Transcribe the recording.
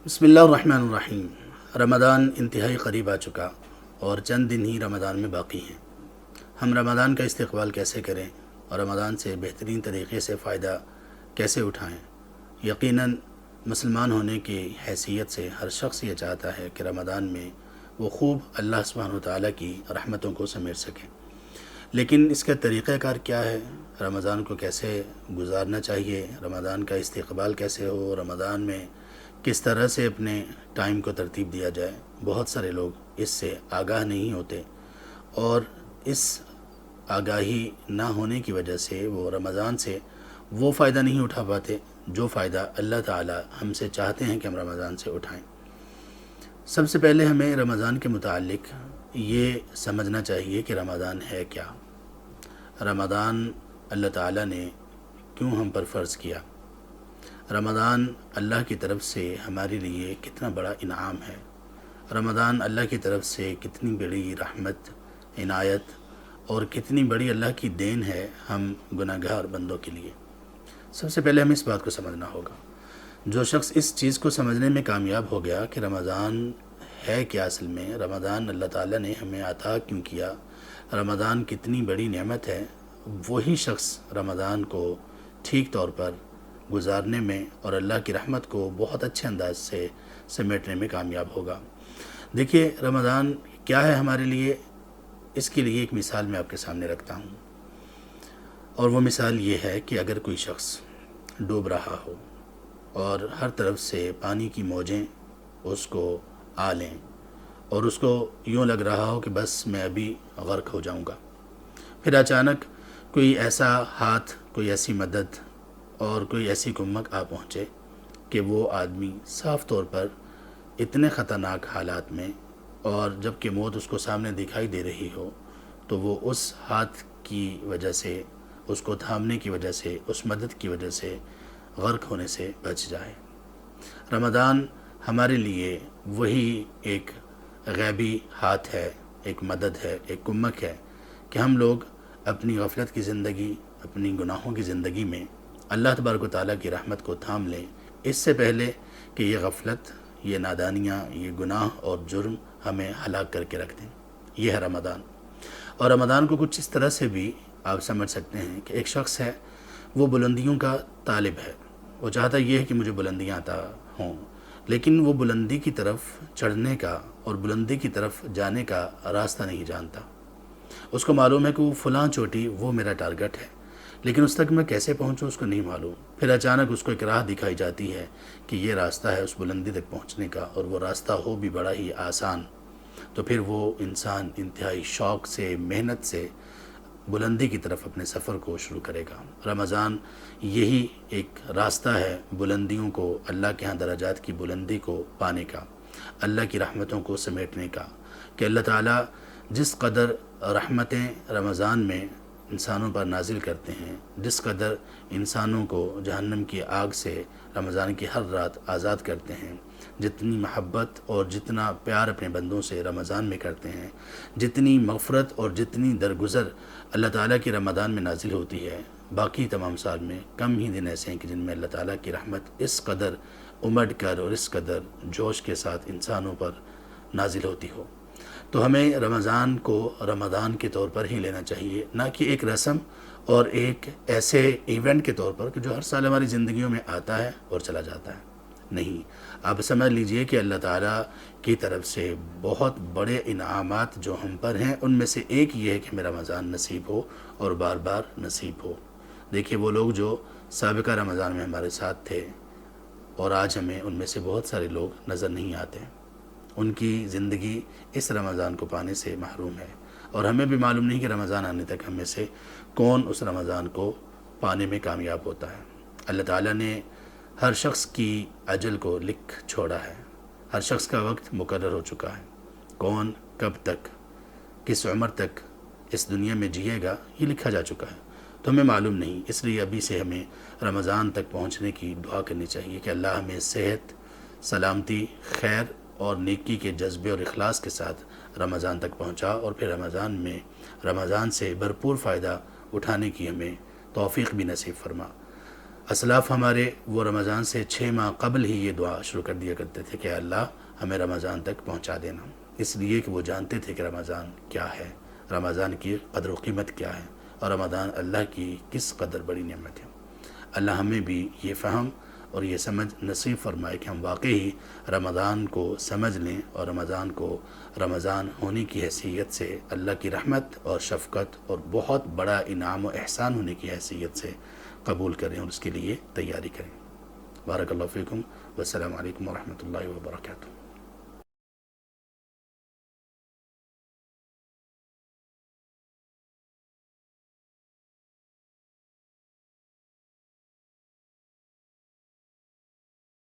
بسم اللہ الرحمن الرحیم۔ رمضان انتہائی قریب آ چکا اور چند دن ہی رمضان میں باقی ہیں۔ ہم رمضان کا استقبال کیسے کریں اور رمضان سے بہترین طریقے سے فائدہ کیسے اٹھائیں؟ یقیناً مسلمان ہونے کی حیثیت سے ہر شخص یہ چاہتا ہے کہ رمضان میں وہ خوب اللہ سبحانہ و تعالیٰ کی رحمتوں کو سمیٹ سکیں، لیکن اس کا طریقہ کار کیا ہے؟ رمضان کو کیسے گزارنا چاہیے؟ رمضان کا استقبال کیسے ہو؟ رمضان میں کس طرح سے اپنے ٹائم کو ترتیب دیا جائے؟ بہت سارے لوگ اس سے آگاہ نہیں ہوتے، اور اس آگاہی نہ ہونے کی وجہ سے وہ رمضان سے وہ فائدہ نہیں اٹھا پاتے جو فائدہ اللہ تعالی ہم سے چاہتے ہیں کہ ہم رمضان سے اٹھائیں۔ سب سے پہلے ہمیں رمضان کے متعلق یہ سمجھنا چاہیے کہ رمضان ہے کیا؟ رمضان اللہ تعالی نے کیوں ہم پر فرض کیا؟ رمضان اللہ کی طرف سے ہمارے لیے کتنا بڑا انعام ہے؟ رمضان اللہ کی طرف سے کتنی بڑی رحمت، عنایت اور کتنی بڑی اللہ کی دین ہے ہم گناہ گار بندوں کے لیے۔ سب سے پہلے ہمیں اس بات کو سمجھنا ہوگا۔ جو شخص اس چیز کو سمجھنے میں کامیاب ہو گیا کہ رمضان ہے کیا، اصل میں رمضان اللہ تعالیٰ نے ہمیں عطا کیوں کیا، رمضان کتنی بڑی نعمت ہے، وہی شخص رمضان کو ٹھیک طور پر گزارنے میں اور اللہ کی رحمت کو بہت اچھے انداز سے سمیٹنے میں کامیاب ہوگا۔ دیکھیے رمضان کیا ہے ہمارے لیے، اس کے لیے ایک مثال میں آپ کے سامنے رکھتا ہوں، اور وہ مثال یہ ہے کہ اگر کوئی شخص ڈوب رہا ہو اور ہر طرف سے پانی کی موجیں اس کو آ لیں اور اس کو یوں لگ رہا ہو کہ بس میں ابھی غرق ہو جاؤں گا، پھر اچانک کوئی ایسا ہاتھ، کوئی ایسی مدد اور کوئی ایسی کمک آ پہنچے کہ وہ آدمی صاف طور پر اتنے خطرناک حالات میں، اور جب کہ موت اس کو سامنے دکھائی دے رہی ہو، تو وہ اس ہاتھ کی وجہ سے، اس کو تھامنے کی وجہ سے، اس مدد کی وجہ سے غرق ہونے سے بچ جائے۔ رمضان ہمارے لیے وہی ایک غیبی ہاتھ ہے، ایک مدد ہے، ایک کمک ہے کہ ہم لوگ اپنی غفلت کی زندگی، اپنی گناہوں کی زندگی میں اللہ تبارک و تعالیٰ کی رحمت کو تھام لیں، اس سے پہلے کہ یہ غفلت، یہ نادانیاں، یہ گناہ اور جرم ہمیں ہلاک کر کے رکھ دیں۔ یہ ہے رمضان۔ اور رمضان کو کچھ اس طرح سے بھی آپ سمجھ سکتے ہیں کہ ایک شخص ہے، وہ بلندیوں کا طالب ہے، وہ چاہتا یہ ہے کہ مجھے بلندیاں عطا ہوں، لیکن وہ بلندی کی طرف چڑھنے کا اور بلندی کی طرف جانے کا راستہ نہیں جانتا۔ اس کو معلوم ہے کہ وہ فلاں چوٹی وہ میرا ٹارگٹ ہے، لیکن اس تک میں کیسے پہنچوں اس کو نہیں معلوم۔ پھر اچانک اس کو ایک راہ دکھائی جاتی ہے کہ یہ راستہ ہے اس بلندی تک پہنچنے کا، اور وہ راستہ ہو بھی بڑا ہی آسان، تو پھر وہ انسان انتہائی شوق سے، محنت سے بلندی کی طرف اپنے سفر کو شروع کرے گا۔ رمضان یہی ایک راستہ ہے بلندیوں کو، اللہ کے ہاں درجات کی بلندی کو پانے کا، اللہ کی رحمتوں کو سمیٹنے کا، کہ اللہ تعالیٰ جس قدر رحمتیں رمضان میں انسانوں پر نازل کرتے ہیں، جس قدر انسانوں کو جہنم کی آگ سے رمضان کی ہر رات آزاد کرتے ہیں، جتنی محبت اور جتنا پیار اپنے بندوں سے رمضان میں کرتے ہیں، جتنی مغفرت اور جتنی درگزر اللہ تعالیٰ کی رمضان میں نازل ہوتی ہے، باقی تمام سال میں کم ہی دن ایسے ہیں کہ جن میں اللہ تعالیٰ کی رحمت اس قدر امڈ کر اور اس قدر جوش کے ساتھ انسانوں پر نازل ہوتی ہو۔ تو ہمیں رمضان کو رمضان کے طور پر ہی لینا چاہیے، نہ کہ ایک رسم اور ایک ایسے ایونٹ کے طور پر کہ جو ہر سال ہماری زندگیوں میں آتا ہے اور چلا جاتا ہے۔ نہیں، آپ سمجھ لیجئے کہ اللہ تعالیٰ کی طرف سے بہت بڑے انعامات جو ہم پر ہیں، ان میں سے ایک یہ ہے کہ ہمیں رمضان نصیب ہو اور بار بار نصیب ہو۔ دیکھیے وہ لوگ جو سابقہ رمضان میں ہمارے ساتھ تھے اور آج ہمیں ان میں سے بہت سارے لوگ نظر نہیں آتے، ان کی زندگی اس رمضان کو پانے سے محروم ہے، اور ہمیں بھی معلوم نہیں کہ رمضان آنے تک ہم میں سے کون اس رمضان کو پانے میں کامیاب ہوتا ہے۔ اللہ تعالیٰ نے ہر شخص کی اجل کو لکھ چھوڑا ہے، ہر شخص کا وقت مقرر ہو چکا ہے، کون کب تک کس عمر تک اس دنیا میں جیے گا یہ لکھا جا چکا ہے، تو ہمیں معلوم نہیں، اس لیے ابھی سے ہمیں رمضان تک پہنچنے کی دعا کرنی چاہیے کہ اللہ ہمیں صحت، سلامتی، خیر اور نیکی کے جذبے اور اخلاص کے ساتھ رمضان تک پہنچا، اور پھر رمضان سے بھرپور فائدہ اٹھانے کی ہمیں توفیق بھی نصیب فرما۔ اسلاف ہمارے وہ رمضان سے 6 ماہ قبل ہی یہ دعا شروع کر دیا کرتے تھے کہ اللہ ہمیں رمضان تک پہنچا دینا، اس لیے کہ وہ جانتے تھے کہ رمضان کیا ہے، رمضان کی قدر و قیمت کیا ہے، اور رمضان اللہ کی کس قدر بڑی نعمت ہے۔ اللہ ہمیں بھی یہ فہم اور یہ سمجھ نصیب فرمائے کہ ہم واقعی رمضان کو سمجھ لیں اور رمضان کو رمضان ہونے کی حیثیت سے اللہ کی رحمت اور شفقت اور بہت بڑا انعام و احسان ہونے کی حیثیت سے قبول کریں اور اس کے لیے تیاری کریں۔ بارک اللہ فیکم، والسلام علیکم ورحمۃ اللہ وبرکاتہ۔